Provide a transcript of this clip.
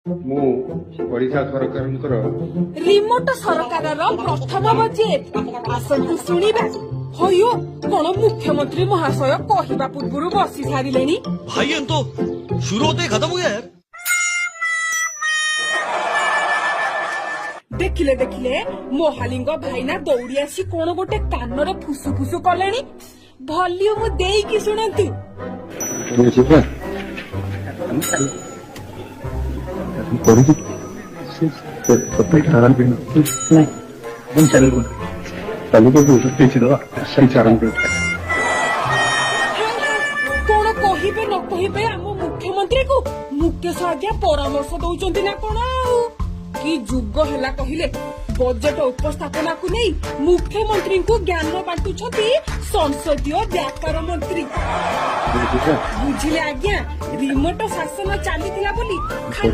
ମୁଁ ଓଡ଼ିଶା ସରକାରଙ୍କର ରିମୋଟ ସରକାରର ପ୍ରଥମ ବଜେଟ୍ ଆସନ୍ତୁ ଶୁଣିବା। ହଇଓ କଣ ମୁଖ୍ୟମନ୍ତ୍ରୀ ମହାଶୟ କହିବା ପୂର୍ବରୁ ବସି ସାରିଲେଣି। भाई हम तो शुरू होते ही खत्म हो गया यार। ଦେଖିଲେ ଦେଖିଲେ ମୋହାଲିଙ୍ଗ ଭାଇନା ଦୌଡ଼ି ଆସି କଣ ଗୋଟେ କାନରେ ଫୁସୁ ଫୁସୁ କଲେଣି। ଭଲ୍ୟୁମ ଦେଇକି ଶୁଣନ୍ତୁ। କଣ କହିବେ ନ କହିବେ ଆମ ମୁଖ୍ୟମନ୍ତ୍ରୀକୁ ମୁକେଶ ଆଜ୍ଞା ପରାମର୍ଶ ଦଉଛନ୍ତି ନା କଣ। ଆଉ କି ଯୁଗ ହେଲା କହିଲେ ବଜେଟ ଉପସ୍ଥାପନାକୁ ନେଇ ମୁଖ୍ୟମନ୍ତ୍ରୀଙ୍କୁ ଜ୍ଞାନ ବାଣ୍ଟୁଛନ୍ତି ସଂସଦୀୟ ବ୍ୟାପାର ମନ୍ତ୍ରୀ। ବୁଝିଲେ ଆଜ୍ଞା ରିମୋଟ ଶାସନ ଚାଲିଥିଲା ବୋଲି